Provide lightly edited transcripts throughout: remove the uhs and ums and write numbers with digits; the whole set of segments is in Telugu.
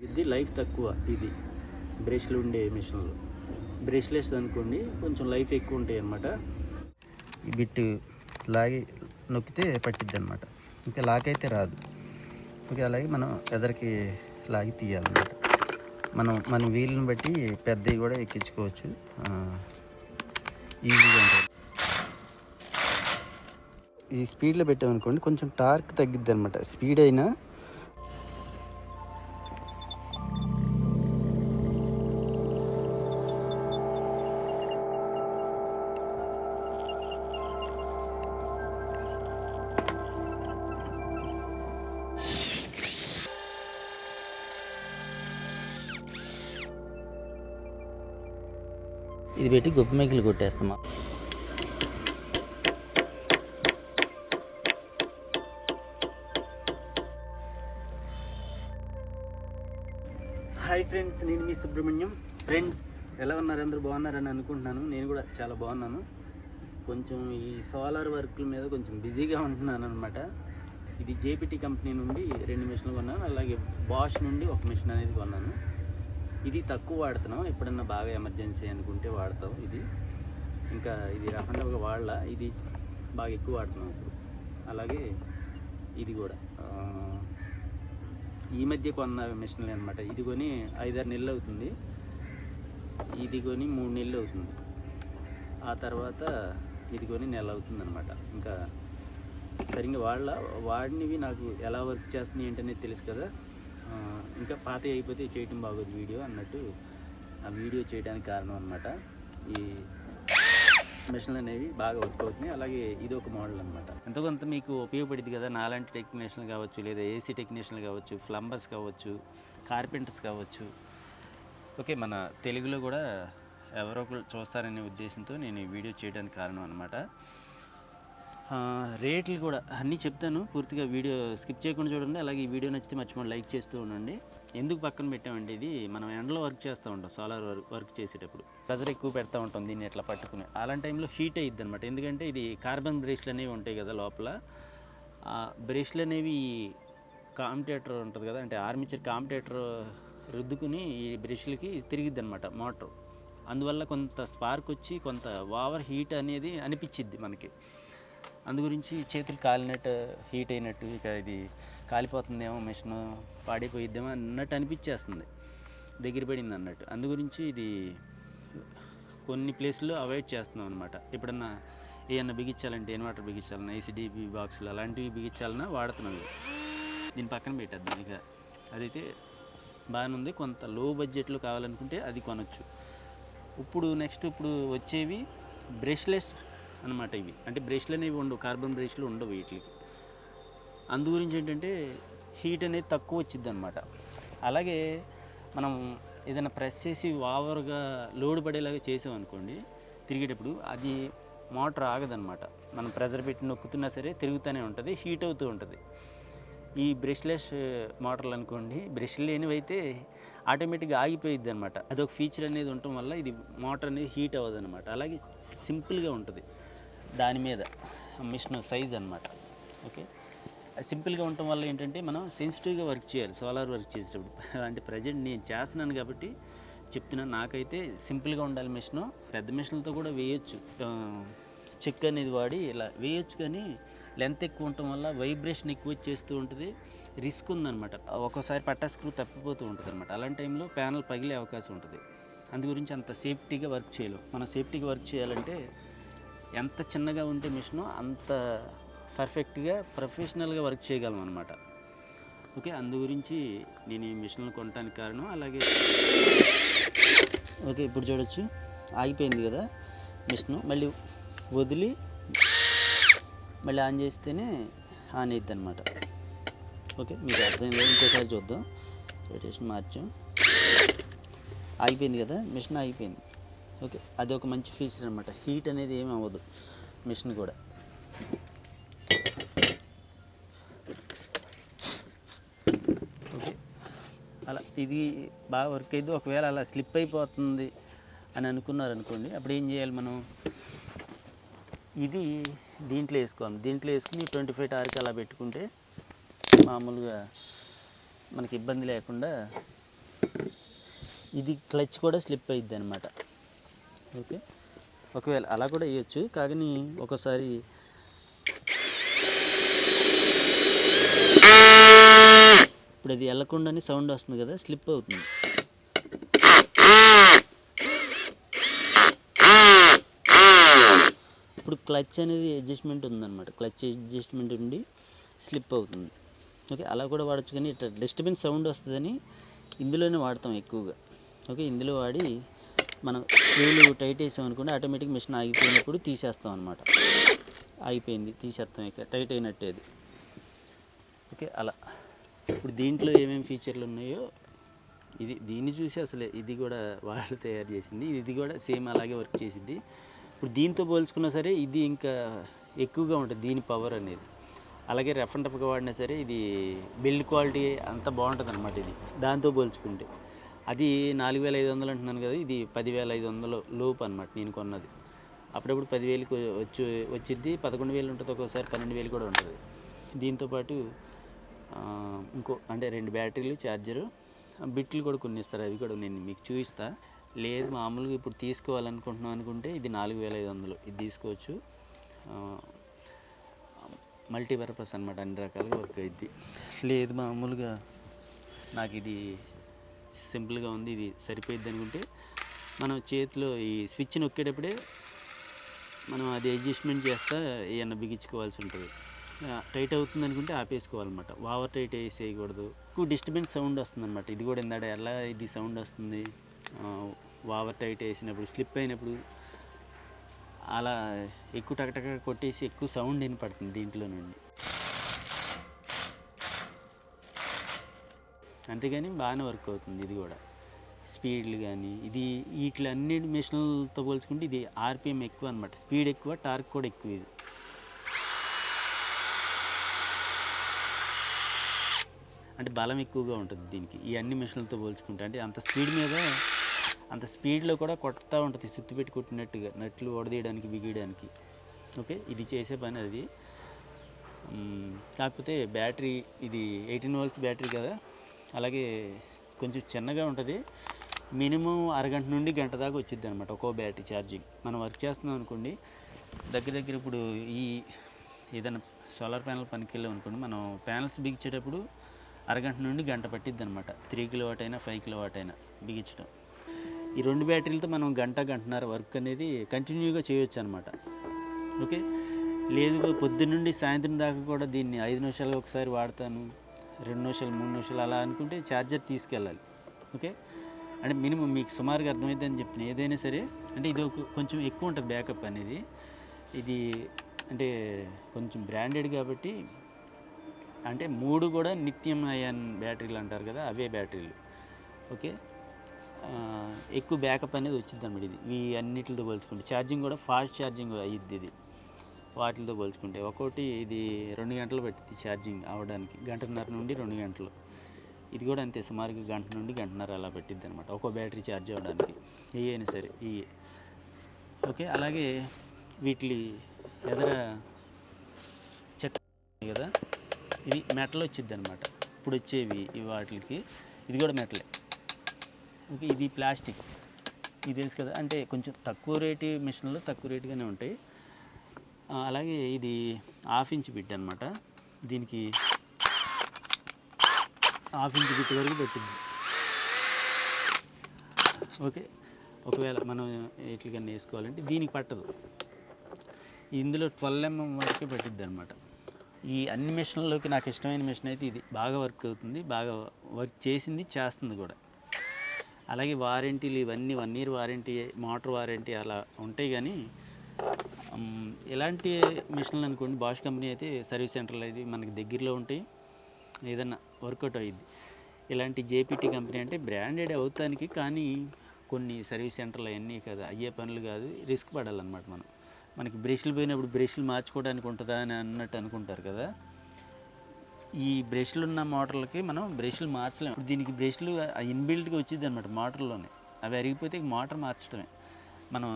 ఇది లైఫ్ తక్కువ. ఇది బ్రష్లు ఉండే మిషన్లు. బ్రష్లెస్ అనుకోండి కొంచెం లైఫ్ ఎక్కువ ఉంటాయి అన్నమాట. ఈ బిట్టు లాగి నొక్కితే పట్టిద్ది అనమాట. ఇంకా లాక్ అయితే రాదు. ఓకే, అలాగే మనం ఎదరికి లాగి తీయాలన్నమాట. మన వీలుని బట్టి పెద్దవి కూడా ఎక్కించుకోవచ్చు. ఈజీగా ఉంటుంది. ఈ స్పీడ్లో పెట్టామనుకోండి కొంచెం టార్క్ తగ్గిద్ది అనమాట. స్పీడ్ అయినా ఇది పెట్టి గొప్ప మేకలు కొట్టేస్తామా. హాయ్ ఫ్రెండ్స్, నేను మీ సుబ్రహ్మణ్యం. ఫ్రెండ్స్ ఎలా ఉన్నారు? అందరూ బాగున్నారని అనుకుంటున్నాను. నేను కూడా చాలా బాగున్నాను. కొంచెం ఈ సోలార్ వర్క్ల మీద కొంచెం బిజీగా ఉంటున్నాను అనమాట. ఇది జేపీటీ కంపెనీ నుండి 2 మిషన్లు కొన్నాను. అలాగే బాష్ నుండి 1 మిషన్ అనేది కొన్నాను. ఇది తక్కువ వాడుతున్నాం, ఎప్పుడన్నా బాగా ఎమర్జెన్సీ అనుకుంటే వాడతాం. ఇది ఇంకా ఇది రఫ్ అండ్ టఫ్గా వాడలా, ఇది బాగా ఎక్కువ వాడుతున్నాం ఇప్పుడు. అలాగే ఇది కూడా ఈ మధ్య కొన్న మిషన్లే అనమాట. ఇది కొని 5-6 నెలలు అవుతుంది. ఇది కొని 3 నెలలు అవుతుంది. ఆ తర్వాత ఇది కొని నెల అవుతుంది అనమాట. ఇంకా సరిగ్గా వాడినవి నాకు ఎలా వర్క్ చేస్తున్నాయి ఏంటనేది తెలుసు కదా. ఇంకా పాత అయిపోతే చేయటం బాగోదు వీడియో అన్నట్టు ఆ వీడియో చేయడానికి కారణం అనమాట. ఈ మిషన్లు అనేవి బాగా వర్క్ అవుతున్నాయి. అలాగే ఇది ఒక మోడల్ అనమాట. ఎంతో కొంత మీకు ఉపయోగపడింది కదా. నాలాంటి టెక్నీషియన్లు కావచ్చు, లేదా ఏసీ టెక్నీషియన్లు కావచ్చు, ప్లంబర్స్ కావచ్చు, కార్పెంటర్స్ కావచ్చు. ఓకే, మన తెలుగులో కూడా ఎవరో ఒకరు చూస్తారనే ఉద్దేశంతో నేను ఈ వీడియో చేయడానికి కారణం అనమాట. రేట్లు కూడా అన్నీ చెప్తాను, పూర్తిగా వీడియో స్కిప్ చేయకుండా చూడండి. అలాగే ఈ వీడియో నచ్చితే మర్చిపోండి లైక్ చేస్తూ ఉండండి. ఎందుకు పక్కన పెట్టామంటే ఇది మనం ఎండలో వర్క్ చేస్తూ ఉంటాం. సోలార్ వర్క్ చేసేటప్పుడు ప్రెజర్ ఎక్కువ పెడతా ఉంటాం దీన్ని ఇట్లా పట్టుకుని. అలాంటి టైంలో హీట్ అయ్యిద్ది అనమాట. ఎందుకంటే ఇది కార్బన్ బ్రష్లు అనేవి ఉంటాయి కదా లోపల. ఆ బ్రష్లు అనేవి కాంపిటేటర్ ఉంటుంది కదా, అంటే ఆర్మేచర్ కాంపిటేటర్ రుద్దుకుని ఈ బ్రష్లకి తిరిగిద్ది అనమాట మోటార్. అందువల్ల కొంత స్పార్క్ వచ్చి కొంత ఓవర్ హీట్ అనేది అనిపించిద్ది మనకి. అందుగురించి చేతులు కాలినట్టు, హీట్ అయినట్టు, ఇక ఇది కాలిపోతుందేమో, మిషన్ పాడైపోయిద్దేమో అన్నట్టు అనిపించేస్తుంది, దగ్గర పడింది అన్నట్టు. అందుగురించి ఇది కొన్ని ప్లేస్లో అవాయిడ్ చేస్తున్నాం అనమాట. ఎప్పుడన్నా ఏమన్నా బిగించాలంటే, ఇన్వర్టర్ బిగించాలన్నా, ఐసీడీపీ బాక్సులు అలాంటివి బిగించాలన్నా వాడుతున్నాం. దీని పక్కన పెట్టేద్దాం. ఇక అదైతే బాగానే ఉంది. కొంత లో బడ్జెట్లో కావాలనుకుంటే అది కొనవచ్చు. ఇప్పుడు వచ్చేవి బ్రష్లెస్ అనమాట. ఇవి అంటే బ్రష్లు అనేవి ఉండవు, కార్బన్ బ్రష్లు ఉండవు వీటికి. అందు గురించి ఏంటంటే హీట్ అనేది తక్కువ వచ్చింది అనమాట. అలాగే మనం ఏదైనా ప్రెస్ చేసి ఓవర్గా లోడ్ పడేలాగా చేసామనుకోండి తిరిగేటప్పుడు, అది మోటార్ ఆగదనమాట. మనం ప్రెజర్ పెట్టి నొక్కుతున్నా సరే తిరుగుతూనే ఉంటుంది, హీట్ అవుతూ ఉంటుంది. ఈ బ్రష్లెస్ మోటార్లు అనుకోండి, బ్రష్లు లేనివైతే ఆటోమేటిక్గా ఆగిపోయిద్ది అనమాట. అదొక ఫీచర్ అనేది ఉండటం వల్ల ఇది మోటార్ అనేది హీట్ అవ్వదు అనమాట. అలాగే సింపుల్గా ఉంటుంది. దాని మీద మిషన్ సైజ్ అనమాట. ఓకే, సింపుల్గా ఉండటం వల్ల ఏంటంటే మనం సెన్సిటివ్గా వర్క్ చేయాలి సోలార్ వర్క్ చేసేటప్పుడు. అంటే ప్రజెంట్ నేను చేస్తున్నాను కాబట్టి చెప్తున్నాను. నాకైతే సింపుల్గా ఉండాలి మిషను. పెద్ద మిషన్లతో కూడా వేయొచ్చు, చెక్ అనేది వాడి ఇలా వేయొచ్చు. కానీ లెంత్ ఎక్కువ ఉండటం వల్ల వైబ్రేషన్ ఎక్కువ చేస్తూ ఉంటుంది, రిస్క్ ఉందన్నమాట. ఒక్కోసారి పట్టా స్క్రూ తప్పిపోతూ ఉంటుంది అనమాట. అలాంటి టైంలో ప్యానల్ పగిలే అవకాశం ఉంటుంది. అందు గురించి అంత సేఫ్టీగా వర్క్ చేయలేం. మనం సేఫ్టీగా వర్క్ చేయాలంటే ఎంత చిన్నగా ఉంటే మిషను అంత పర్ఫెక్ట్గా ప్రొఫెషనల్గా వర్క్ చేయగలం అనమాట. ఓకే, అందు గురించి నేను ఈ మిషన్లు కొనడానికి కారణం. అలాగే ఓకే, ఇప్పుడు చూడొచ్చు ఆగిపోయింది కదా మిషను. మళ్ళీ వదిలి మళ్ళీ ఆన్ చేస్తేనే ఆన్ అవుతుంది అనమాట. ఓకే, మీకు అర్థమైంది. ఇంకోసారి చూద్దాం. రొటేషన్ మార్చాం, ఆగిపోయింది కదా మిషన్, ఆగిపోయింది. ఓకే, అది ఒక మంచి ఫీచర్ అనమాట. హీట్ అనేది ఏమి అవ్వదు మిషన్ కూడా. ఓకే, అలా ఇది బాగా వర్క్ అయింది. ఒకవేళ అలా స్లిప్ అయిపోతుంది అని అనుకున్నారనుకోండి, అప్పుడు ఏం చేయాలి మనం? ఇది దీంట్లో వేసుకోవాలి. దీంట్లో వేసుకుని 25 టార్క్ అలా పెట్టుకుంటే మామూలుగా మనకి ఇబ్బంది లేకుండా ఇది క్లచ్ కూడా స్లిప్ అయ్యిద్ది అనమాట. ఓకే, ఒకవేళ అలా కూడా వేయచ్చు, కానీ ఒకసారి ఇప్పుడు అది వెళ్ళకుండానే సౌండ్ వస్తుంది కదా, స్లిప్ అవుతుంది. ఇప్పుడు క్లచ్ అనేది అడ్జస్ట్మెంట్ ఉందన్నమాట, క్లచ్ అడ్జస్ట్మెంట్ ఉండి స్లిప్ అవుతుంది. ఓకే, అలా కూడా వాడచ్చు, కానీ ఇట్లా డిస్టర్బెన్స్ సౌండ్ వస్తుందని ఇందులోనే వాడతాం ఎక్కువగా. ఓకే, ఇందులో వాడి మనం స్క్రూలు టైట్ వేసాం అనుకోండి, ఆటోమేటిక్ మిషన్ ఆగిపోయినప్పుడు తీసేస్తాం అనమాట. ఆగిపోయింది తీసేస్తాం, ఇక టైట్ అయినట్టే అది. ఓకే, అలా. ఇప్పుడు దీంట్లో ఏమేమి ఫీచర్లు ఉన్నాయో దీన్ని చూసి అసలు ఇది కూడా వాళ్ళు తయారు చేసింది, ఇది కూడా సేమ్ అలాగే వర్క్ చేసింది. ఇప్పుడు దీంతో పోల్చుకున్నా సరే ఇది ఇంకా ఎక్కువగా ఉంటుంది దీని పవర్ అనేది. అలాగే రఫ్ అండ్ టఫ్గా వాడినా సరే ఇది బిల్డ్ క్వాలిటీ అంత బాగుంటుంది అనమాట ఇది దాంతో పోల్చుకుంటే. అది 4500 అంటున్నాను కదా, ఇది 10,500 లోపు అనమాట నేను కొన్నది. అప్పుడప్పుడు 10,000కి వచ్చిద్ది, 11,000 ఉంటుంది, ఒక్కోసారి 12,000 కూడా ఉంటుంది. దీంతోపాటు ఇంకో అంటే 2 బ్యాటరీలు, ఛార్జరు, బిట్లు కూడా కొన్ని ఇస్తారు, అవి కూడా నేను మీకు చూపిస్తా. లేదు మామూలుగా ఇప్పుడు తీసుకోవాలనుకుంటున్నాం అనుకుంటే ఇది 4,500, ఇది తీసుకోవచ్చు. మల్టీపర్పస్ అనమాట, అన్ని రకాలుగా వర్క్ అయింది. లేదు మామూలుగా నాకు ఇది సింపుల్గా ఉంది, ఇది సరిపోయిద్ది అనుకుంటే మనం చేతిలో ఈ స్విచ్ నొక్కేటప్పుడే మనం అది అడ్జస్ట్మెంట్ చేస్తా ఏమన్నా బిగించుకోవాల్సి ఉంటుంది. టైట్ అవుతుంది అనుకుంటే ఆపేసుకోవాలన్నమాట, ఓవర్ టైట్ వేసేయకూడదు. ఎక్కువ డిస్టర్బెన్స్ సౌండ్ వస్తుంది అనమాట. ఇది కూడా ఇందాక ఎలా ఇది సౌండ్ వస్తుంది, ఓవర్ టైట్ వేసినప్పుడు, స్లిప్ అయినప్పుడు అలా ఎక్కువ టకటక కొట్టేసి ఎక్కువ సౌండ్ వినపడుతుంది దీంట్లో నుండి. అంతేగాని బాగానే వర్క్ అవుతుంది ఇది కూడా. స్పీడ్లు కానీ ఇది వీటిలన్నీ మిషన్లతో పోల్చుకుంటే ఇది ఆర్పిఎం ఎక్కువ అనమాట, స్పీడ్ ఎక్కువ, టార్క్ కూడా ఎక్కువ. ఇది అంటే బలం ఎక్కువగా ఉంటుంది దీనికి ఈ అన్ని మిషన్లతో పోల్చుకుంటే. అంటే అంత స్పీడ్ మీద అంత స్పీడ్లో కూడా కొడతా ఉంటుంది, సుత్తి పెట్టి కొట్టినట్టుగా, నట్లు ఓడదీయడానికి, బిగియడానికి. ఓకే, ఇది చేసే పని అది. కాకపోతే బ్యాటరీ ఇది 18 volts బ్యాటరీ కదా, అలాగే కొంచెం చిన్నగా ఉంటుంది. మినిమం అరగంట నుండి గంట దాకా వచ్చింది అనమాట ఒక్కో బ్యాటరీ ఛార్జింగ్. మనం వర్క్ చేస్తున్నాం అనుకోండి, దగ్గర ఇప్పుడు ఈ ఏదైనా సోలార్ ప్యానల్ పనికి వెళ్ళాం అనుకోండి, మనం ప్యానల్స్ బిగించేటప్పుడు అరగంట నుండి గంట పట్టిద్ది అనమాట. 3 kW అయినా 5 kW అయినా బిగించడం. ఈ 2 బ్యాటరీలతో మనం గంటన్నర వర్క్ అనేది కంటిన్యూగా చేయొచ్చు అనమాట. ఓకే, లేదు పొద్దున్న నుండి సాయంత్రం దాకా కూడా దీన్ని 5 నిమిషాలు ఒకసారి వాడతాను, 2 నిమిషాలు 3 నిమిషాలు అలా అనుకుంటే ఛార్జర్ తీసుకెళ్ళాలి. ఓకే, అంటే మినిమం మీకు సుమారుగా అర్థమైంది అని చెప్పిన. ఏదైనా సరే అంటే ఇది కొంచెం ఎక్కువ ఉంటుంది బ్యాకప్ అనేది. ఇది అంటే కొంచెం బ్రాండెడ్ కాబట్టి, అంటే 3 కూడా నిత్యం అయాన్ బ్యాటరీలు అంటారు కదా, అవే బ్యాటరీలు. ఓకే, ఎక్కువ బ్యాకప్ అనేది వచ్చింది అన్నమాట ఇది ఈ అన్నిటితో పోల్చుకుంటే. ఛార్జింగ్ కూడా ఫాస్ట్ ఛార్జింగ్ అయ్యిద్ది ఇది వాటితో పోల్చుకుంటే. ఒక్కోటి ఇది 2 గంటలు పట్టింది ఛార్జింగ్ అవ్వడానికి, 1.5 నుండి 2 గంటలు. ఇది కూడా అంతే, సుమారుగా 1 గంట నుండి 1.5 గంటలు అలా పెట్టిద్ది అనమాట ఒక్కో బ్యాటరీ ఛార్జ్ అవ్వడానికి, ఏ అయినా సరే ఈ. ఓకే, అలాగే వీటి ఎదర చెక్క కదా, ఇది మెటల్ వచ్చిద్ది అనమాట ఇప్పుడు వచ్చేవి వాటికి. ఇది కూడా మెటలే. ఓకే, ఇది ప్లాస్టిక్, ఇది తెలుసు కదా, అంటే కొంచెం తక్కువ రేటు మిషన్లు తక్కువ రేటుగానే ఉంటాయి. అలాగే ఇది 1/2 ఇంచ్ బిట్ అనమాట, దీనికి 1/2 ఇంచ్ బిట్ వరకు పెట్టింది. ఓకే, ఒకవేళ మనం ఎట్లకన్నా వేసుకోవాలంటే దీనికి పట్టదు, ఇందులో 12 mm వరకే పెట్టిద్ది అనమాట. ఈ అన్ని మిషన్లలోకి నాకు ఇష్టమైన మిషన్ అయితే ఇది. బాగా వర్క్ అవుతుంది, బాగా వర్క్ చేస్తుంది కూడా. అలాగే వారంటీలు ఇవన్నీ 1 year వారంటీ, మోటార్ వారంటీ అలా ఉంటాయి. కానీ ఎలాంటి మిషన్లు అనుకోండి, బాష్ కంపెనీ అయితే సర్వీస్ సెంటర్లు అయితే మనకి దగ్గరలో ఉంటాయి, ఏదన్నా వర్కౌట్ అయ్యిద్ది. ఇలాంటి జేపీటీ కంపెనీ అంటే బ్రాండెడ్ అవుతానికి, కానీ కొన్ని సర్వీస్ సెంటర్లు అవన్నీ కదా అయ్యే పనులు కాదు, రిస్క్ పడాలన్నమాట. మనకి బ్రష్లు పోయినప్పుడు బ్రష్లు మార్చుకోవడానికి ఉంటుందా అని అన్నట్టు అనుకుంటారు కదా. ఈ బ్రష్లు ఉన్న మోటార్లకి మనం బ్రష్లు మార్చలేము. ఇప్పుడు దీనికి బ్రష్లు ఇన్బిల్ట్గా వచ్చింది అనమాట మోటార్లోనే. అవి అరిగిపోతే మోటార్ మార్చడమే, మనం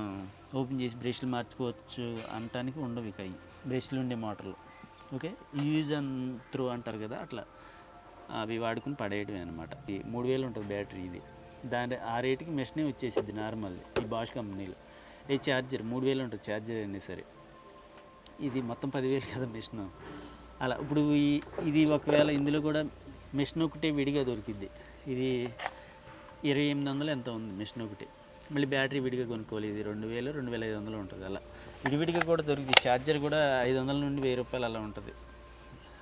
ఓపెన్ చేసి బ్రష్లు మార్చుకోవచ్చు అనటానికి ఉండవు ఇక ఈ బ్రష్లు ఉండే మోటార్లు. ఓకే, యూజ్ అండ్ త్రో అంటారు కదా, అట్లా అవి వాడుకుని పడేయడమే అనమాట. 3000 ఉంటుంది బ్యాటరీ ఇది. ఆ రేటుకి మిషనే వచ్చేసిద్ది నార్మల్ ఈ బాష్ కంపెనీలో. ఈ ఛార్జర్ 3000 ఉంటుంది ఛార్జర్ అయినా సరే. ఇది మొత్తం 10,000 కదా మిషన్. అలా ఇప్పుడు ఇది ఒకవేళ ఇందులో కూడా మిషన్ ఒకటే విడిగా దొరికిద్ది. ఇది 2800 ఎంత ఉంది మిషన్ ఒకటి. మళ్ళీ బ్యాటరీ విడిగా కొనుక్కోవాలి. ఇది 2000 2500 ఉంటుంది. అలా విడివిడిగా కూడా దొరికింది. ఛార్జర్ కూడా 500 నుండి 1000 రూపాయలు అలా ఉంటుంది.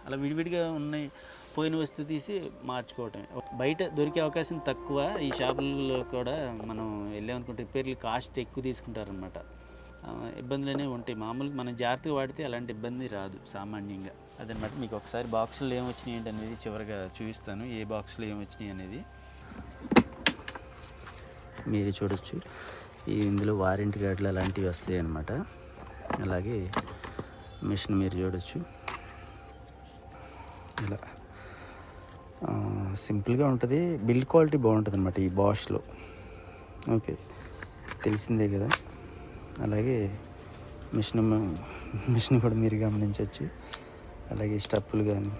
అలా విడివిడిగా ఉన్నాయి. పోయిన వస్తువు తీసి మార్చుకోవటమే. బయట దొరికే అవకాశం తక్కువ. ఈ షాపుల్లో కూడా మనం వెళ్ళామనుకుంటే రిపేర్లు కాస్ట్ ఎక్కువ తీసుకుంటారనమాట. ఇబ్బందులనే ఉంటాయి. మామూలుగా మనం జాగ్రత్తగా వాడితే అలాంటి ఇబ్బంది రాదు సామాన్యంగా. అదనమాట. మీకు ఒకసారి బాక్సులు ఏమొచ్చినాయి ఏంటి అనేది చివరిగా చూపిస్తాను. ఏ బాక్సులు ఏమొచ్చినాయి అనేది మీరు చూడొచ్చు. ఇందులో వారంటీ కార్డులు అలాంటివి వస్తాయి అన్నమాట. అలాగే మిషన్ మీరు చూడొచ్చు. ఇలా సింపుల్గా ఉంటుంది. బిల్డ్ క్వాలిటీ బాగుంటుంది అన్నమాట ఈ బాష్లో. ఓకే, తెలిసిందే కదా. అలాగే మిషన్ కూడా మీరు గమనించవచ్చు. అలాగే స్టప్పులు కానీ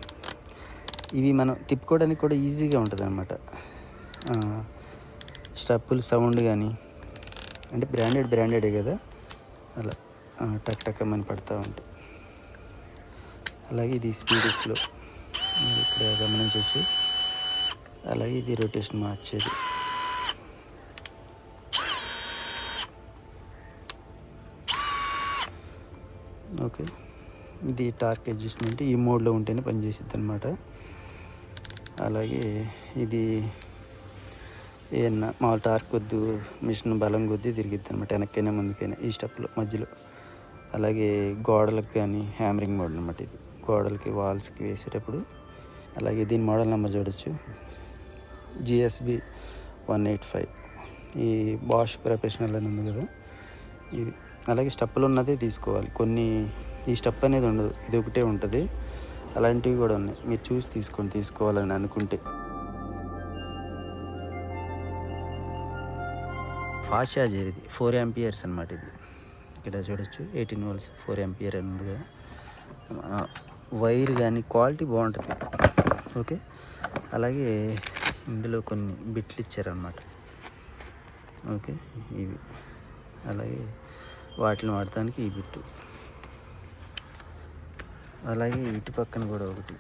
ఇవి మనం తిప్పుకోవడానికి కూడా ఈజీగా ఉంటుంది అన్నమాట. స్టప్పులు సౌండ్ కానీ అంటే బ్రాండెడే కదా, అలా టక్ టక్ అని పడుతూ ఉంటాయి. అలాగే ఇది స్పీడ్స్లో మీరు ఇక్కడ గమనించవచ్చు. అలాగే ఇది రొటేషన్ మార్చేది. ఓకే, ఇది టార్క్ అడ్జస్ట్మెంట్ ఈ మోడ్లో ఉంటేనే పనిచేసిద్ది అనమాట. అలాగే ఇది ఏమన్నా మా టార్క్ కొద్ది మిషన్ బలం కొద్దీ తిరిగిద్ది అనమాట, వెనక్కైనా ముందుకైనా ఈ స్టెప్లో మధ్యలో. అలాగే గోడలకు కానీ హ్యామరింగ్ మోడ్ అనమాట. ఇది గోడలకి వాల్స్కి వేసేటప్పుడు. అలాగే దీని మోడల్ నెంబర్ చూడొచ్చు, GSB 185. ఈ బాష్ ప్రొఫెషనల్ అని ఉంది కదా ఇది. అలాగే స్టెప్పులు ఉన్నదే తీసుకోవాలి. కొన్ని ఈ స్టెప్ అనేది ఉండదు, ఇది ఒకటే ఉంటుంది. అలాంటివి కూడా ఉన్నాయి, మీరు చూసి తీసుకోవాలని అనుకుంటే. ఫాస్ట్ ఛార్జర్ ఇది 4 amperes అనమాట. ఇది ఇక్కడ చూడొచ్చు 18 volts 4 ampere అని ఉంది కదా. వైర్ కానీ క్వాలిటీ బాగుంటుంది. ఓకే, అలాగే ఇందులో కొన్ని బిట్లు ఇచ్చారనమాట. ఓకే, ఇవి అలాగే వాటిని వాడటానికి ఈ బిట్టు. అలాగే ఇటు పక్కన కూడా ఒకటి.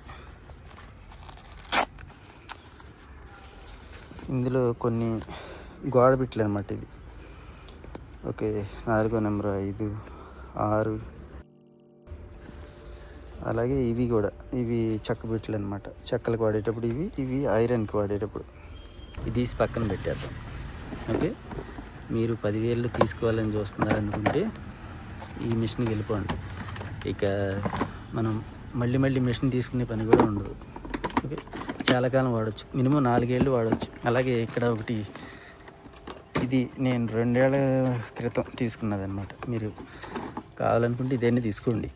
ఇందులో కొన్ని గోడ బిట్లు అనమాట. ఇది ఓకే, 4వ నెంబర్ 5 6. అలాగే ఇవి కూడా, ఇవి చెక్క బిట్లు అనమాట. చెక్కలకు వాడేటప్పుడు ఇవి ఐరన్కి వాడేటప్పుడు. ఇది తీసి పక్కన పెట్టేద్దాం. ఓకే, మీరు 10,000 తీసుకోవాలని చూస్తున్నారనుకుంటే ఈ మిషన్కి వెళ్ళిపోండి. ఇక మనం మళ్ళీ మిషన్ తీసుకునే పని కూడా ఉండదు. ఓకే, చాలా కాలం వాడచ్చు, మినిమం 4 ఏళ్ళు వాడచ్చు. అలాగే ఇక్కడ ఒకటి, ఇది నేను 2 ఏళ్ల క్రితం తీసుకున్నది అనమాట. మీరు కావాలనుకుంటే ఇదేనే తీసుకోండి,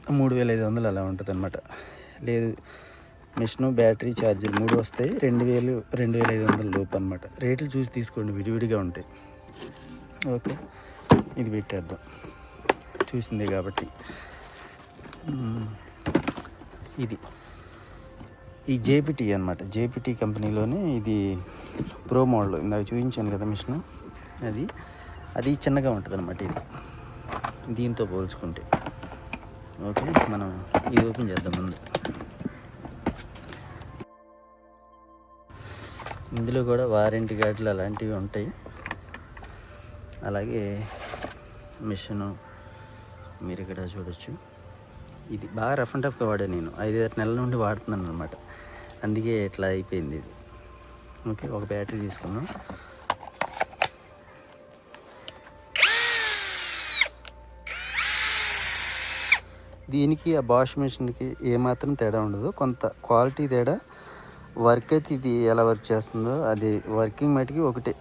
3,500 అలా ఉంటుంది అనమాట. లేదు మిషను బ్యాటరీ ఛార్జర్ 3 వస్తాయి, 2,000 2,500 లోపు అనమాట. రేట్లు చూసి తీసుకోండి, విడివిడిగా ఉంటాయి. ఓకే, ఇది పెట్టేద్దాం, చూసిందే కాబట్టి. ఇది ఈ JPT అనమాట. JPT కంపెనీలోనే ఇది ప్రో మోడల్. ఇందాక చూపించాను కదా మిషన్, అది చిన్నగా ఉంటుంది అనమాట ఇది దీంతో పోల్చుకుంటే. ఓకే, మనం ఇది ఓపెన్ చేద్దాం ముందు. ఇందులో కూడా వారంటీ కార్డులు అలాంటివి ఉంటాయి. అలాగే మిషను మీరు ఇక్కడ చూడొచ్చు. ఇది బాగా రఫ్ అండ్ టఫ్గా వాడా నేను 5-6 నెలల నుండి వాడుతున్నాను అనమాట. అందుకే ఇట్లా అయిపోయింది ఇది. ఓకే, ఒక బ్యాటరీ తీసుకున్నాం. దీనికి ఆ బాష్ మిషన్కి ఏమాత్రం తేడా ఉండదు, కొంత క్వాలిటీ తేడా. వర్క్ అయితే ఇది ఎలా వర్క్ చేస్తుందో అది వర్కింగ్ మటుకి ఒకటే,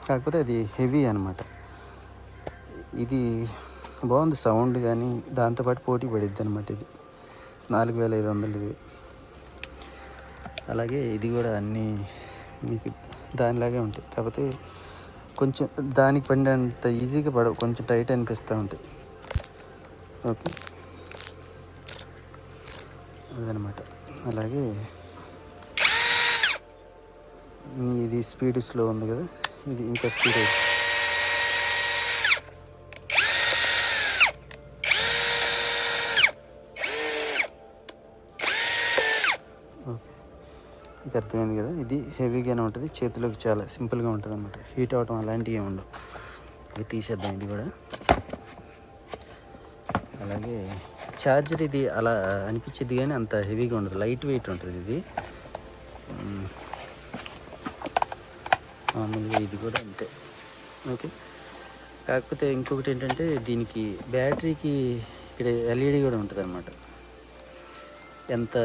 కాకపోతే అది హెవీ అనమాట. ఇది బాగుంది సౌండ్ కానీ, దాంతోపాటు పోటీ పడిద్ది అనమాట. ఇది 4,500. అలాగే ఇది కూడా అన్నీ మీకు దానిలాగే ఉంటాయి, కాకపోతే కొంచెం దానికి పడినంత ఈజీగా పడవు, కొంచెం టైట్ అనిపిస్తూ ఉంటాయి. ఓకే, అదనమాట. అలాగే ఇది స్పీడ్ స్లో ఉంది కదా, ఇది ఇంకా స్పీడ్. ఓకే, ఇది అర్థమైంది కదా. ఇది హెవీగానే ఉంటుంది, చేతిలోకి చాలా సింపుల్గా ఉంటుంది అన్నమాట. హీట్ అవ్వటం అలాంటివి ఏమి ఉండవు. ఇవి తీసేద్దాం ఇది కూడా. అలాగే ఛార్జర్ ఇది అలా అనిపించేది కానీ అంత హెవీగా ఉండదు, లైట్ వెయిట్ ఉంటుంది ఇది. మామూలుగా ఇది కూడా అంతే. ఓకే, కాకపోతే ఇంకొకటి ఏంటంటే దీనికి బ్యాటరీకి ఇక్కడ ఎల్ఈడి కూడా ఉంటుంది అన్నమాట. ఎంత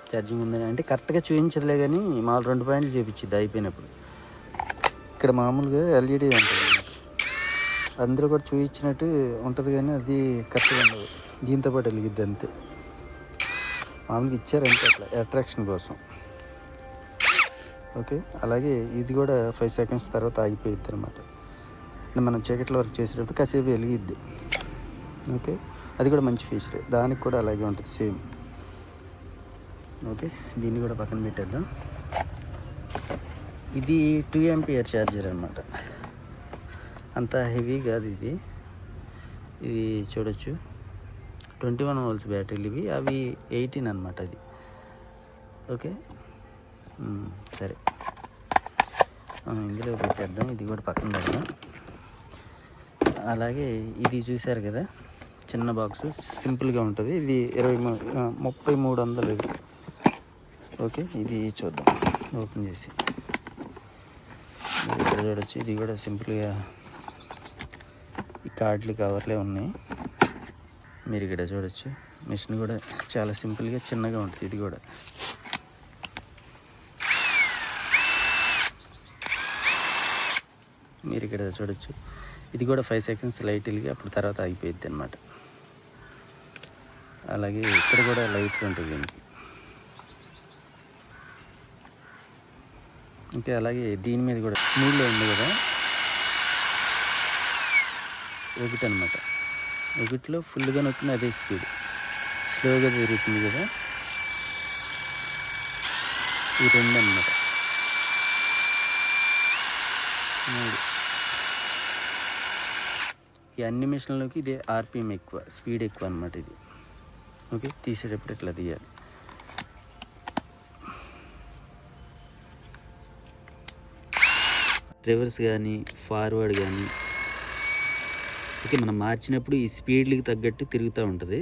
ఛార్జింగ్ ఉందని అంటే కరెక్ట్గా చూపించదులే కానీ మామూలు 2 పాయింట్లు చూపించింది అయిపోయినప్పుడు. ఇక్కడ మామూలుగా ఎల్ఈడి ఉంటుంది అన్నమాట. అందరూ కూడా చూపించినట్టు ఉంటుంది కానీ అది కరెక్ట్గా ఉండదు, దీంతో పాటు వెలిగిద్ది అంతే. మామూలుగా ఇచ్చారంటే అట్లా అట్రాక్షన్ కోసం. ఓకే, అలాగే ఇది కూడా 5 సెకండ్స్ తర్వాత ఆగిపోయిద్ది అనమాట. మనం చీకట్లో వర్క్ చేసేటప్పుడు కాసేపు వెలిగిద్ది. ఓకే, అది కూడా మంచి ఫీచర్, దానికి కూడా అలాగే ఉంటుంది సేమ్. ఓకే, దీన్ని కూడా పక్కన పెట్టేద్దాం. ఇది 2 ఆంపియర్ ఛార్జర్ అనమాట, అంత హెవీ కాదు ఇది. ఇది చూడొచ్చు 21 వోల్ట్స్ బ్యాటరీలు ఇవి, అవి 18 అనమాట అది. ఓకే, సరే ఇందులో పెట్టేద్దాం, ఇది కూడా పక్కన పెడదాం. అలాగే ఇది చూశారు కదా, చిన్న బాక్స్ సింపుల్గా ఉంటుంది. ఇది 3300 ఇది. ఓకే, ఇది చూద్దాం ఓపెన్ చేసి. ఇక్కడ చూడొచ్చు, ఇది కూడా సింపుల్గా ఈ కార్డులు కవర్లే ఉన్నాయి. మీరు ఇక్కడ చూడొచ్చు, మిషన్ కూడా చాలా సింపుల్గా చిన్నగా ఉంటుంది. ఇది కూడా మీరు ఇక్కడ చూడొచ్చు, ఇది కూడా 5 సెకండ్స్ లైట్ వెలిగి అప్పుడు తర్వాత ఆగిపోయిద్ది అనమాట. అలాగే ఇక్కడ కూడా లైట్లు ఉంటుంది దీనికి. ఇంకా అలాగే దీని మీద కూడా నీళ్ళు ఉంది కదా, ఒకటి అనమాట. ఒకటిలో ఫుల్గా నొక్కిన అదే స్పీడ్, స్లోగా తిరుగుతుంది కదా. ఈ 2 అనమాట, 3. ఈ అన్ని మిషన్లోకి ఇదే ఆర్పిఎం ఎక్కువ, స్పీడ్ ఎక్కువ అనమాట ఇది. ఓకే, తీసేటప్పుడు ఇట్లా తీయాలి. రివర్స్ కానీ ఫార్వర్డ్ కానీ ఓకే, మనం మార్చినప్పుడు ఈ స్పీడ్లకి తగ్గట్టు తిరుగుతూ ఉంటుంది.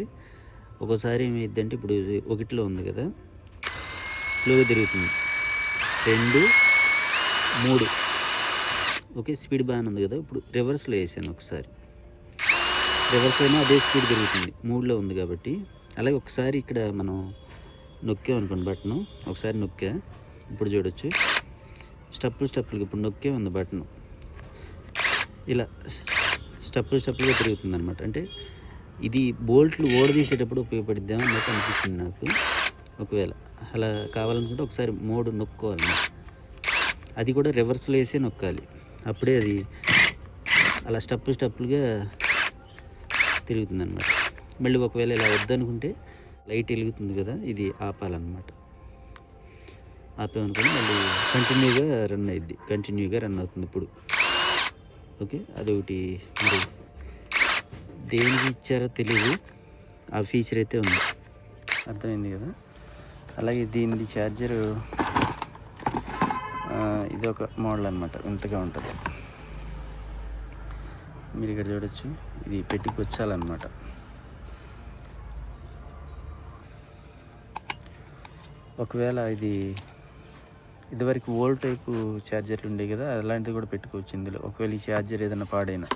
ఒక్కోసారి ఏమైందంటే ఇప్పుడు 1లో ఉంది కదా, స్లోగా తిరుగుతుంది. 2, 3 ఓకే, స్పీడ్ బాగానే ఉంది కదా. ఇప్పుడు రివర్స్లో వేసాను ఒకసారి, రివర్స్ అయినా అదే స్పీడ్ తిరుగుతుంది, 3లో ఉంది కాబట్టి. అలాగే ఒకసారి ఇక్కడ మనం నొక్కామనుకోండి బటను, ఒకసారి నొక్కా, ఇప్పుడు చూడొచ్చు స్టెప్పులుగా ఇప్పుడు నొక్కే ఉంది బటను, ఇలా స్టెప్పులుగా తిరుగుతుంది అనమాట. అంటే ఇది బోల్ట్లు ఓడదీసేటప్పుడు ఉపయోగపడిద్దామని నాకు అనిపిస్తుంది నాకు. ఒకవేళ అలా కావాలనుకుంటే ఒకసారి మోడ్ నొక్కోవాలి, అది కూడా రివర్స్లో వేసే నొక్కాలి, అప్పుడే అది అలా స్టెప్పులుగా తిరుగుతుంది అనమాట. మళ్ళీ ఒకవేళ ఇలా వద్దనుకుంటే లైట్ వెలుగుతుంది కదా, ఇది ఆపాలన్నమాట. ఆపామనుకోండి మళ్ళీ కంటిన్యూగా రన్ అవుతుంది ఇప్పుడు. ఓకే, అదొకటి మరి దేనికి ఇచ్చారో తెలియదు, ఆ ఫీచర్ అయితే ఉంది, అర్థమైంది కదా. అలాగే దీనిది ఛార్జరు ఇది ఒక మోడల్ అనమాట, ఇంతగా ఉంటుంది. మీరు ఇక్కడ చూడొచ్చు, ఇది పెట్టుకొచ్చాలన్నమాట. ఒకవేళ ఇదివరకు ఓల్డ్ టైపు ఛార్జర్లు ఉండే కదా, అలాంటిది కూడా పెట్టుకోవచ్చు ఇందులో. ఒకవేళ ఈ ఛార్జర్ ఏదైనా పాడైనా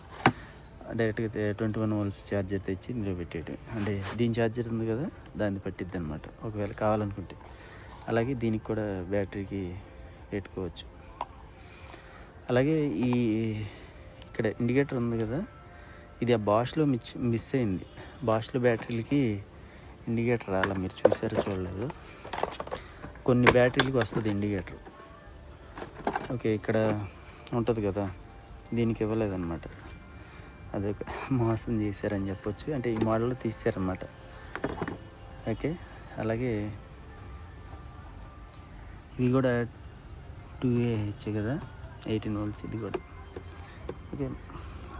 డైరెక్ట్గా 21 వోల్ట్స్ ఛార్జర్ తెచ్చి ఇందులో పెట్టేయడం, అంటే దీని ఛార్జర్ ఉంది కదా దాన్ని పట్టిద్ది అనమాట ఒకవేళ కావాలనుకుంటే. అలాగే దీనికి కూడా బ్యాటరీకి పెట్టుకోవచ్చు. అలాగే ఇక్కడ ఇండికేటర్ ఉంది కదా, ఇది ఆ బాష్లో మిస్ అయింది. బాష్లో బ్యాటరీలకి ఇండికేటర్ రాలా, మీరు చూసారో చూడలేదు. కొన్ని బ్యాటరీలకి వస్తుంది ఇండికేటర్. ఓకే, ఇక్కడ ఉంటుంది కదా, దీనికి ఇవ్వలేదన్నమాట. అదొక మోసం చేశారని చెప్పొచ్చు, అంటే ఈ మోడల్లో తీసారన్నమాట. ఓకే, అలాగే ఇవి కూడా 2AH కదా, 18 volts ఇది కూడా. ఓకే,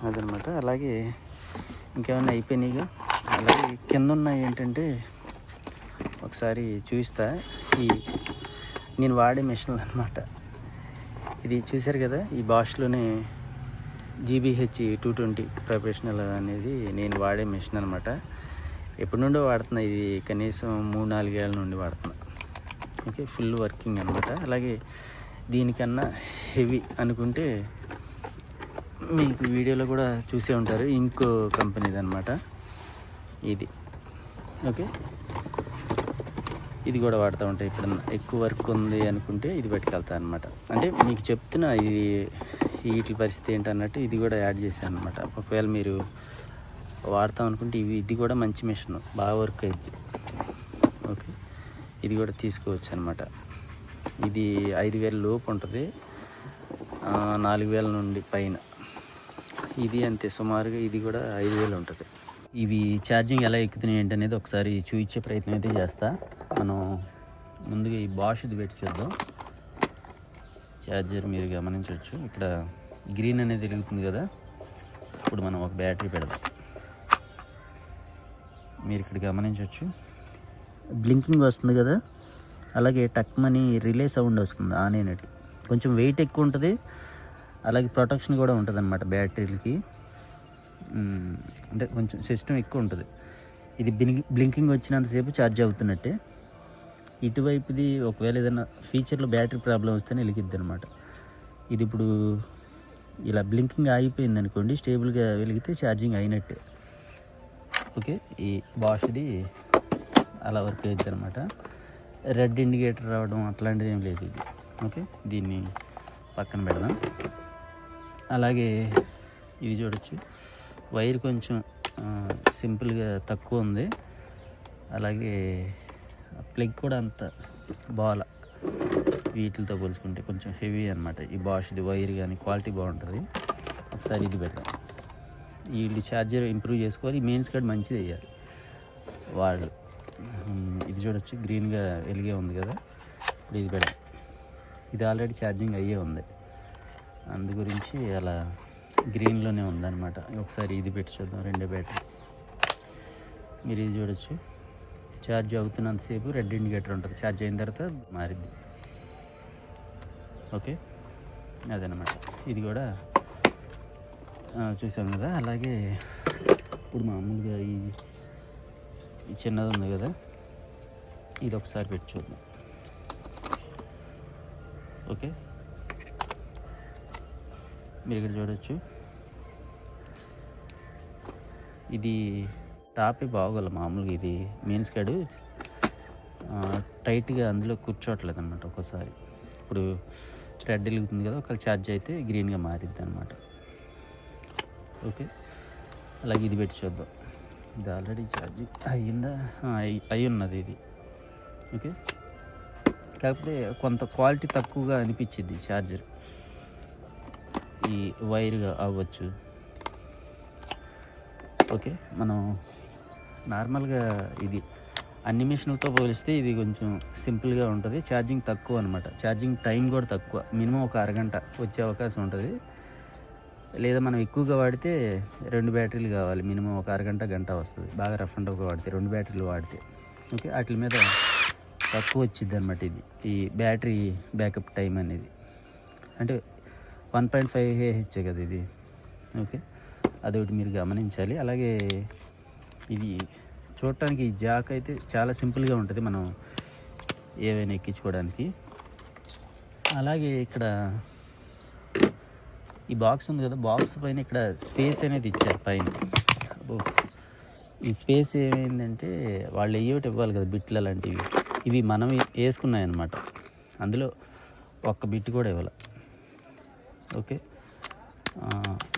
అదనమాట. అలాగే ఇంకేమైనా అయిపోయినాయిగా. అలాగే కింద ఉన్నాయి ఏంటంటే ఒకసారి చూపిస్తా. ఈ నేను వాడే మిషన్లు అనమాట. ఇది చూశారు కదా, ఈ బాష్లోనే GBH 220 ప్రొఫెషనల్ అనేది నేను వాడే మిషన్ అనమాట. ఎప్పటి నుండో వాడుతున్నా, ఇది కనీసం 3-4 ఏళ్ళ నుండి వాడుతున్నా. ఓకే, ఫుల్ వర్కింగ్ అనమాట. అలాగే దీనికన్నా హెవీ అనుకుంటే మీకు వీడియోలో కూడా చూసే ఉంటారు, ఇంకో కంపెనీది అనమాట ఇది. ఓకే, ఇది కూడా వాడుతూ ఉంటాయి. ఎప్పుడన్నా ఎక్కువ వర్క్ ఉంది అనుకుంటే ఇది పట్టుకెళ్తా అనమాట. అంటే మీకు చెప్తున్నా ఇది వీటి పరిస్థితి ఏంటన్నట్టు ఇది కూడా యాడ్ చేశాను అనమాట. ఒకవేళ మీరు వాడతాం అనుకుంటే ఇది కూడా మంచి మిషన్, బాగా వర్క్ అయింది. ఓకే, ఇది కూడా తీసుకోవచ్చు అనమాట. ఇది 5,000 లోపు ఉంటుంది, 4,000 నుండి పైన. ఇది అంతే సుమారుగా, ఇది కూడా 5,000 ఉంటుంది. ఇవి ఛార్జింగ్ ఎలా ఎక్కుతున్నాయి ఏంటనేది ఒకసారి చూపించే ప్రయత్నం అయితే చేస్తా. మనం ముందుగా ఈ బాష్ది పెట్టి చూద్దాం. ఛార్జర్ మీరు గమనించవచ్చు, ఇక్కడ గ్రీన్ అనేది వెలుగుతుంది కదా. ఇప్పుడు మనం ఒక బ్యాటరీ పెడదాం. మీరు ఇక్కడ గమనించవచ్చు బ్లింకింగ్ వస్తుంది కదా, అలాగే టక్మని రిలే సౌండ్ వస్తుంది ఆన్ అయినట్టు. కొంచెం వెయిట్ ఎక్కువ ఉంటుంది, అలాగే ప్రొటెక్షన్ కూడా ఉంటుంది అన్నమాట బ్యాటరీలకి. అంటే కొంచెం సిస్టమ్ ఎక్కువ ఉంటుంది. ఇది బ్లింకింగ్ వచ్చినంతసేపు ఛార్జ్ అవుతున్నట్టే. ఇటువైపుది ఒకవేళ ఏదైనా ఫీచర్లో బ్యాటరీ ప్రాబ్లం వస్తేనే వెలిగిద్ది అనమాట. ఇది ఇప్పుడు ఇలా బ్లింకింగ్ ఆగిపోయింది అనుకోండి, స్టేబుల్గా వెలిగితే ఛార్జింగ్ అయినట్టే. ఓకే, ఈ బాష్ది అలా వర్క్ అవుతుంది అనమాట. రెడ్ ఇండికేటర్ రావడం అట్లాంటిది ఏం లేదు ఇది. ఓకే, దీన్ని పక్కన పెడదాం. అలాగే ఇది చూడొచ్చు, వైర్ కొంచెం సింపుల్గా తక్కువ ఉంది. అలాగే ప్లగ్ కూడా అంత బాల వీటితో పోల్చుకుంటే కొంచెం హెవీ అనమాట. ఈ బాష్ది వైర్ కానీ క్వాలిటీ బాగుంటుంది. ఒకసారి ఇది పెడదాం. వీళ్ళు ఛార్జర్ ఇంప్రూవ్ చేసుకోవాలి, మెయిన్స్ కార్డ్ మంచిది వేయాలి వాళ్ళు. ఇది చూడొచ్చు గ్రీన్గా వెలిగే ఉంది కదా. ఇప్పుడు ఇది పెడదాం. ఇది ఆల్రెడీ ఛార్జింగ్ అయ్యే ఉంది, అందు గురించి అలా గ్రీన్లోనే ఉందన్నమాట. ఒకసారి ఇది పెట్టి చూద్దాం, రెండో బ్యాటరీ. మీరు ఇది చూడొచ్చు, ఛార్జ్ అవుతున్నంతసేపు రెడ్ ఇండికేటర్ ఉంటుంది, ఛార్జ్ అయిన తర్వాత మారిద్ది. ఓకే, అదనమాట. ఇది కూడా చూసాం కదా. అలాగే ఇప్పుడు మామూలుగా ఈ చిన్నది ఉంది కదా, ఇది ఒకసారి పెట్టి చూద్దాం. ఓకే, మీరు ఇక్కడ చూడవచ్చు, ఇది టాపే బాగోగల మామూలుగా. ఇది మెయిన్స్ కార్డు టైట్గా అందులో కూర్చోవట్లేదు అనమాట. ఒక్కోసారి ఇప్పుడు రెడ్ వెలుగుతుంది కదా, ఒకవేళ ఛార్జ్ అయితే గ్రీన్గా మారిద్ది అనమాట. ఓకే, అలాగే ఇది పెట్టి చూద్దాం. ఇది ఆల్రెడీ ఛార్జింగ్ అయ్యిందా, అయి ఉన్నది ఇది. ఓకే, కాకపోతే కొంత క్వాలిటీ తక్కువగా అనిపించింది ఛార్జర్, ఈ వైర్గా అవ్వచ్చు. ఓకే, మనం నార్మల్గా ఇది అన్ని మిషన్లతో పోలిస్తే ఇది కొంచెం సింపుల్గా ఉంటుంది. ఛార్జింగ్ తక్కువ అనమాట, ఛార్జింగ్ టైం కూడా తక్కువ. మినిమం ఒక అరగంట వచ్చే అవకాశం ఉంటుంది. లేదా మనం ఎక్కువగా వాడితే 2 బ్యాటరీలు కావాలి, మినిమం ఒక అరగంట గంట వస్తుంది. బాగా రఫ్ అండ్ టఫ్గా వాడితే 2 బ్యాటరీలు వాడితే. ఓకే, వాటి మీద తక్కువ వచ్చింది అనమాట. ఇది ఈ బ్యాటరీ బ్యాకప్ టైం అనేది అంటే 1.5 AH కదా ఇది. ఓకే, అదొకటి మీరు గమనించాలి. అలాగే ఇది చూడటానికి ఈ జాక్ అయితే చాలా సింపుల్గా ఉంటుంది, మనం ఏవైనా ఎక్కించుకోవడానికి. అలాగే ఇక్కడ ఈ బాక్స్ ఉంది కదా, బాక్స్ పైన ఇక్కడ స్పేస్ అనేది ఇచ్చారు పైన. ఈ స్పేస్ ఏమైందంటే వాళ్ళు ఏయోటి ఇవ్వాలి కదా బిట్లు అలాంటివి, ఇవి మనం వేసుకున్నాయన్నమాట. అందులో ఒక్క బిట్ కూడా ఇవ్వాలి. ఓకే,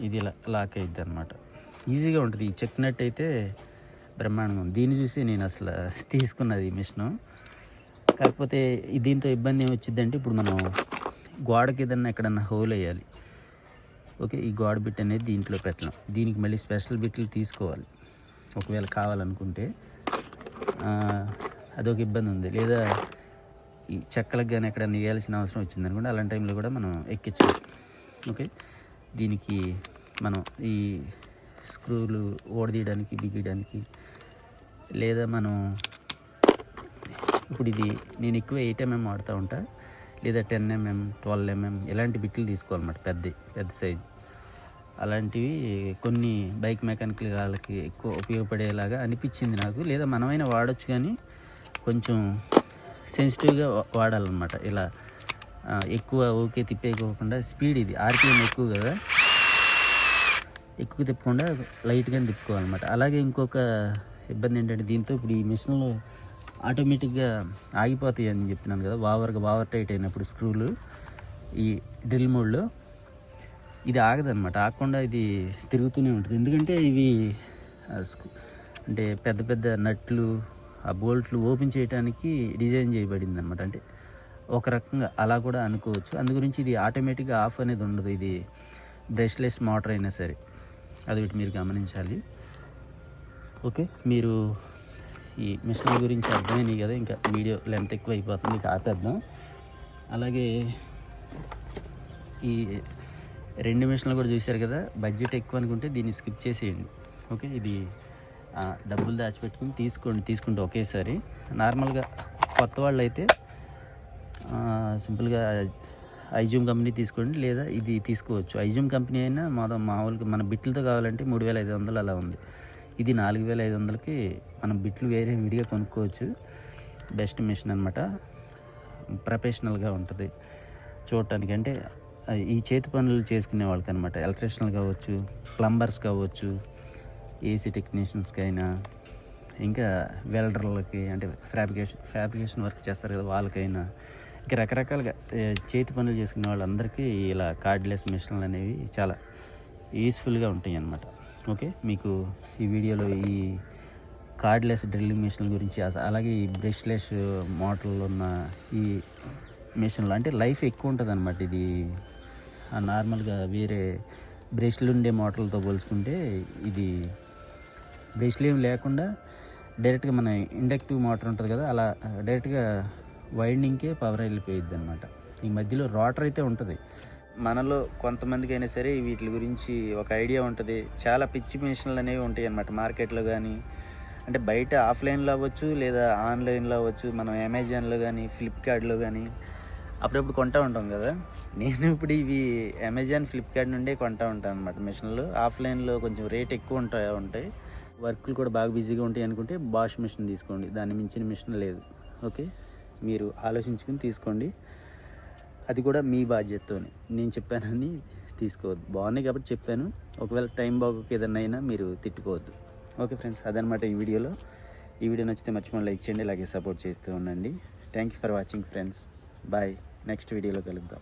ఇది ఇలా లాక్ అయిద్ది అనమాట. ఈజీగా ఉంటుంది. ఈ చెక్ నట్ అయితే బ్రహ్మాండంగా ఉంది. దీన్ని చూసి నేను అసలు తీసుకున్నది ఈ మిషను. కాకపోతే దీంతో ఇబ్బంది ఏమి వచ్చిందంటే, ఇప్పుడు మనం గోడకి ఏదన్నా ఎక్కడన్నా హోల్ వేయాలి. ఓకే, ఈ గోడ బిట్ అనేది దీంట్లో పెట్టలేం, దీనికి మళ్ళీ స్పెషల్ బిట్లు తీసుకోవాలి ఒకవేళ కావాలనుకుంటే. అదొక ఇబ్బంది ఉంది. లేదా ఈ చెక్కలకు కానీ ఎక్కడన్నా వేయాల్సిన అవసరం వచ్చింది అనుకోండి, అలాంటి టైంలో కూడా మనం ఎక్కించాలి. ఓకే, దీనికి మనం ఈ స్క్రూలు ఓడదీయడానికి బిగించడానికి, లేదా మనం ఇప్పుడు ఇది నేను ఎక్కువ 8 mm వాడుతూ ఉంటా, లేదా 10 mm 12 mm ఇలాంటి బిట్లు తీసుకోవాలన్నమాట, పెద్ద సైజు. అలాంటివి కొన్ని బైక్ మెకానికల్ వాళ్ళకి ఎక్కువ ఉపయోగపడేలాగా అనిపించింది నాకు. లేదా మనమైనా వాడచ్చు, కానీ కొంచెం సెన్సిటివ్గా వాడాలన్నమాట. ఇలా ఎక్కువ ఓకే తిప్పేయకోకుండా, స్పీడ్ ఇది ఆర్పిఎం ఎక్కువ కదా, ఎక్కువ తిప్పకుండా లైట్గా తిప్పుకోవాలన్నమాట. అలాగే ఇంకొక ఇబ్బంది ఏంటంటే, దీంతో ఇప్పుడు ఈ మిషన్లో ఆటోమేటిక్గా ఆగిపోతాయి అని చెప్తున్నాను కదా, ఓవర్ టైట్ అయినప్పుడు స్క్రూలు ఈ డ్రిల్ మోడ్లో ఇది ఆగదన్నమాట. ఆగకుండా ఇది తిరుగుతూనే ఉంటుంది. ఎందుకంటే ఇవి అంటే పెద్ద నట్లు, ఆ బోల్ట్లు ఓపెన్ చేయడానికి డిజైన్ చేయబడింది అనమాట. అంటే ఒక రకంగా అలా కూడా అనుకోవచ్చు. అందు గురించి ఇది ఆటోమేటిక్గా ఆఫ్ అనేది ఉండదు. ఇది బ్రష్లెస్ మోటార్ అయినా సరే, అది ఒకటి మీరు గమనించాలి. ఓకే, మీరు ఈ మిషన్ గురించి అర్థమైనాయి కదా. ఇంకా వీడియో లెంత్ ఎక్కువ అయిపోతుంది, ఇక ఆపేద్దాం. అలాగే ఈ 2 మిషన్లు కూడా చూశారు కదా. బడ్జెట్ ఎక్కువ అనుకుంటే దీన్ని స్కిప్ చేసేయండి. ఓకే, ఇది డబ్బులు దాచిపెట్టుకుని తీసుకుంటే ఒకేసారి. నార్మల్గా కొత్త వాళ్ళు అయితే సింపుల్గా ఐజూమ్ కంపెనీ తీసుకోండి, లేదా ఇది తీసుకోవచ్చు. ఐజూమ్ కంపెనీ అయినా మామూలుగా మన బిట్లతో కావాలంటే 3500 అలా ఉంది. ఇది 4500కి మనం బిట్లు వేరే విడిగా కొనుక్కోవచ్చు. బెస్ట్ మిషన్ అనమాట, ప్రొఫెషనల్గా ఉంటుంది చూడటానికి. అంటే ఈ చేతి పనులు చేసుకునే వాళ్ళకి అనమాట. ఎలక్ట్రీషియన్లు కావచ్చు, ప్లంబర్స్ కావచ్చు, ఏసీ టెక్నీషియన్స్కి అయినా, ఇంకా వెల్డర్లకి, అంటే ఫ్యాబ్రికేషన్ వర్క్ చేస్తారు కదా వాళ్ళకైనా, ఇంకా రకరకాలుగా చేతి పనులు చేసుకునే వాళ్ళందరికీ ఇలా కార్డ్లెస్ మిషన్లు అనేవి చాలా యూస్ఫుల్గా ఉంటాయి అన్నమాట. ఓకే, మీకు ఈ వీడియోలో ఈ కార్డ్లెస్ డ్రిల్లింగ్ మిషన్ల గురించి, అలాగే ఈ బ్రష్లెస్ మోటార్లు ఉన్న ఈ మిషన్లు అంటే లైఫ్ ఎక్కువ ఉంటుంది అన్నమాట. ఇది నార్మల్గా వేరే బ్రష్లు ఉండే మోటార్లతో పోల్చుకుంటే ఇది బ్రష్లు ఏమి లేకుండా డైరెక్ట్గా మన ఇండక్టివ్ మోటార్ ఉంటుంది కదా, అలా డైరెక్ట్గా వైండింగ్కే పవర్ వెళ్ళిపోయిద్ది అనమాట. ఈ మధ్యలో రోటర్ అయితే ఉంటుంది. మనలో కొంతమందికి అయినా సరే వీటి గురించి ఒక ఐడియా ఉంటుంది. చాలా పిచ్చి మిషన్లు అనేవి ఉంటాయి అన్నమాట మార్కెట్లో. కానీ అంటే బయట ఆఫ్లైన్లో అవ్వచ్చు, లేదా ఆన్లైన్లో అవ్వచ్చు, మనం అమెజాన్లో కానీ ఫ్లిప్కార్ట్లో కానీ అప్పుడప్పుడు కొంటూ ఉంటాం కదా. నేను ఇప్పుడు ఇవి అమెజాన్ ఫ్లిప్కార్ట్ నుండే కొంటూ ఉంటాను అనమాట మిషన్లు. ఆఫ్లైన్లో కొంచెం రేట్ ఎక్కువ ఉంటాయి, వర్క్లు కూడా బాగా బిజీగా ఉంటాయి అనుకుంటే బాష్ మిషన్ తీసుకోండి, దాన్ని మించిన మిషన్ లేదు. ఓకే, మీరు ఆలోచించుకుని తీసుకోండి. అది కూడా మీ బాధ్యతతోనే, నేను చెప్పానని తీసుకోవద్దు. బాగున్నాయి కాబట్టి చెప్పాను, ఒకవేళ టైం బాగోక ఏదన్నా అయినా మీరు తిట్టుకోవద్దు. ఓకే ఫ్రెండ్స్, అదనమాట ఈ వీడియోలో. ఈ వీడియో నచ్చితే మర్చిపోయి లైక్ చేయండి, అలాగే సపోర్ట్ చేస్తూ ఉండండి. Thank you for watching friends. Bye, next వీడియోలో కలుద్దాం.